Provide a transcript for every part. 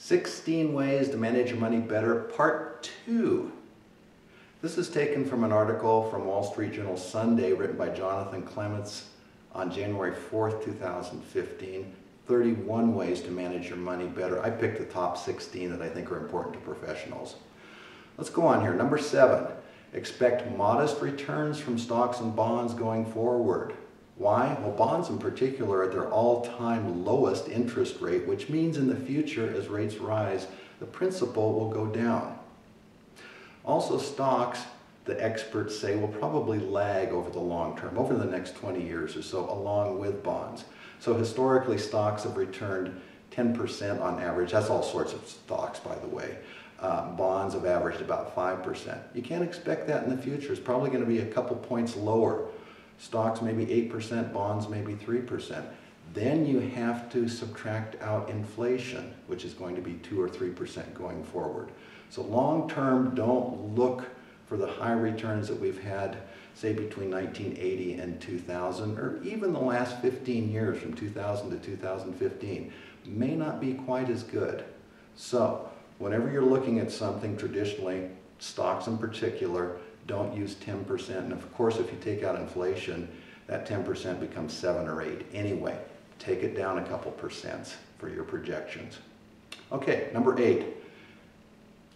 16 Ways to Manage Your Money Better, Part 2. This is taken from an article from Wall Street Journal Sunday written by Jonathan Clements on January 4th, 2015. 31 ways to manage your money better. I picked the top 16 that I think are important to professionals. Let's go on here. Number 7, expect modest returns from stocks and bonds going forward. Why? Well, bonds in particular are at their all-time lowest interest rate, which means in the future, as rates rise, the principal will go down. Also, stocks, the experts say, will probably lag over the long term, over the next 20 years or so, along with bonds. So historically, stocks have returned 10% on average. That's all sorts of stocks, by the way. Bonds have averaged about 5%. You can't expect that in the future. It's probably going to be a couple points lower. Stocks maybe 8%, bonds maybe 3%. Then you have to subtract out inflation, which is going to be 2 or 3% going forward. So long term, don't look for the high returns that we've had, say between 1980 and 2000, or even the last 15 years from 2000 to 2015, may not be quite as good. So whenever you're looking at something traditionally, stocks in particular, don't use 10%. And of course, if you take out inflation, that 10% becomes 7 or 8. Anyway, take it down a couple percents for your projections. Okay, number 8,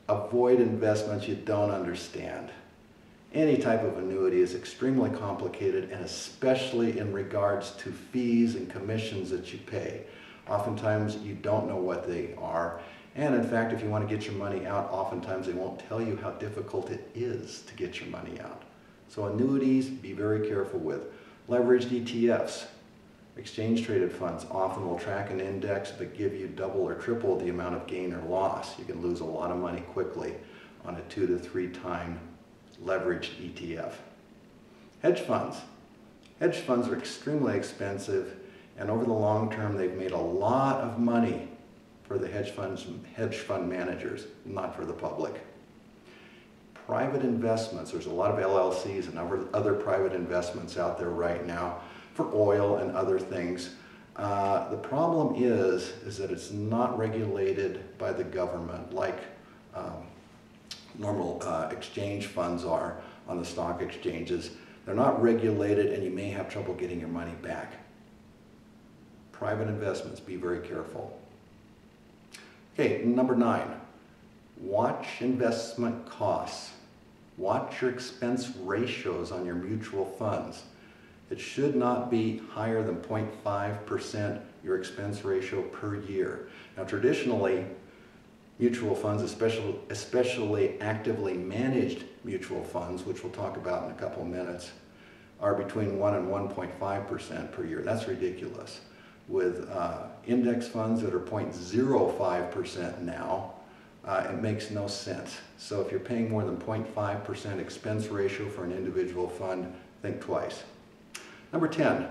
avoid investments you don't understand. Any type of annuity is extremely complicated, and especially in regards to fees and commissions that you pay. Oftentimes, you don't know what they are. And in fact, if you want to get your money out, oftentimes they won't tell you how difficult it is to get your money out. So annuities, be very careful with. Leveraged ETFs, exchange traded funds, often will track an index but give you double or triple the amount of gain or loss. You can lose a lot of money quickly on a 2 to 3 time leveraged ETF. Hedge funds. Hedge funds are extremely expensive, and over the long term they've made a lot of money for the hedge fund managers, not for the public. Private investments, there's a lot of LLCs and other private investments out there right now for oil and other things. The problem is that it's not regulated by the government like normal exchange funds are on the stock exchanges. They're not regulated, and you may have trouble getting your money back. Private investments, be very careful. Okay, number 9, watch investment costs. Watch your expense ratios on your mutual funds. It should not be higher than 0.5% your expense ratio per year. Now traditionally, mutual funds, especially actively managed mutual funds, which we'll talk about in a couple of minutes, are between 1 and 1.5% per year. That's ridiculous. With index funds that are 0.05% now, it makes no sense. So if you're paying more than 0.5% expense ratio for an individual fund, think twice. Number 10,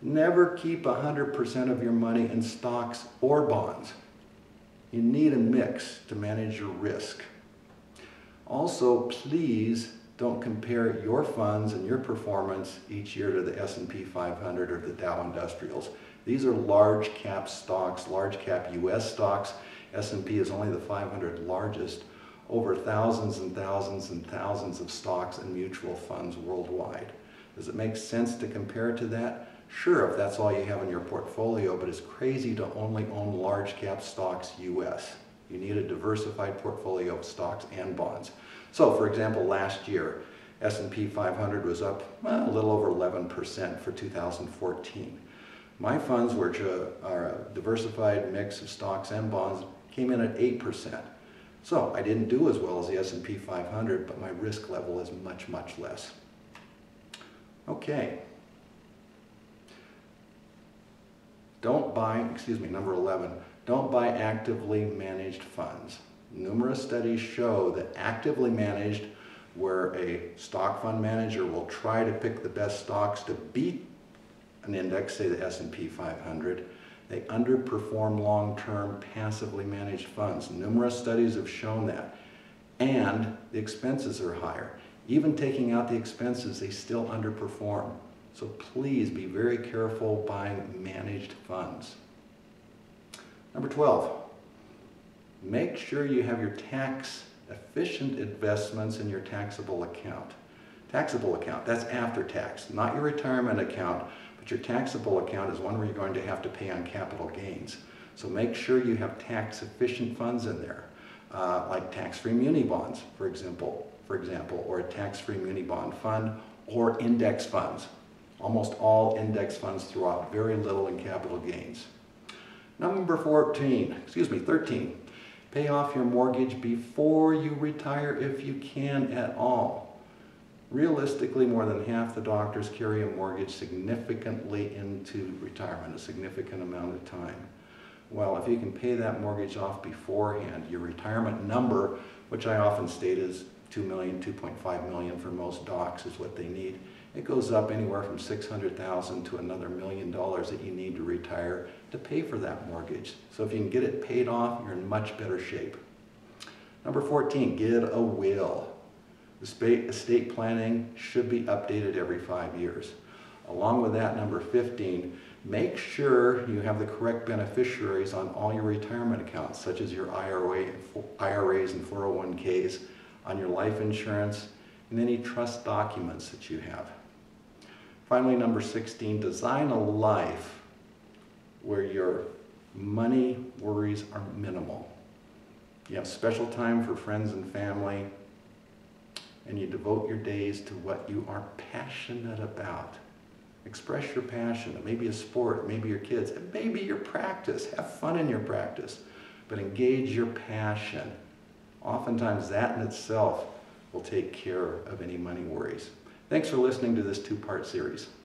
never keep 100% of your money in stocks or bonds. You need a mix to manage your risk. Also, please don't compare your funds and your performance each year to the S&P 500 or the Dow Industrials. These are large cap stocks, large cap US stocks. S&P is only the 500 largest, over thousands and thousands and thousands of stocks and mutual funds worldwide. Does it make sense to compare to that? Sure, if that's all you have in your portfolio, but it's crazy to only own large cap stocks US. You need a diversified portfolio of stocks and bonds. So for example, last year, S&P 500 was up a little over 11% for 2014. My funds, which are a diversified mix of stocks and bonds, came in at 8%. So I didn't do as well as the S&P 500, but my risk level is much, much less. Okay. Number 11, don't buy actively managed funds. Numerous studies show that actively managed, where a stock fund manager will try to pick the best stocks to beat an index, say the S&P 500, they underperform long-term passively managed funds. Numerous studies have shown that. And the expenses are higher. Even taking out the expenses, they still underperform. So please be very careful buying managed funds. Number 12, Make sure you have your tax-efficient investments in your taxable account. Taxable account, that's after tax, not your retirement account, but your taxable account is one where you're going to have to pay on capital gains. So make sure you have tax-efficient funds in there, like tax-free muni bonds, for example, or a tax-free muni bond fund, or index funds. Almost all index funds throw out very little in capital gains. Number 13, pay off your mortgage before you retire if you can at all. Realistically, more than half the doctors carry a mortgage significantly into retirement, a significant amount of time. Well, if you can pay that mortgage off beforehand, your retirement number, which I often state is $2 million, $2.5 million for most docs is what they need. It goes up anywhere from $600,000 to another $1 million that you need to retire to pay for that mortgage. So if you can get it paid off, you're in much better shape. Number 14, get a will. Estate planning should be updated every 5 years. Along with that, number 15, make sure you have the correct beneficiaries on all your retirement accounts, such as your IRAs and 401ks, on your life insurance, and any trust documents that you have. Finally, number 16, design a life where your money worries are minimal. You have special time for friends and family, and you devote your days to what you are passionate about. Express your passion. It may be a sport, it may be your kids, it may be your practice. Have fun in your practice, but engage your passion. Oftentimes that in itself will take care of any money worries. Thanks for listening to this two-part series.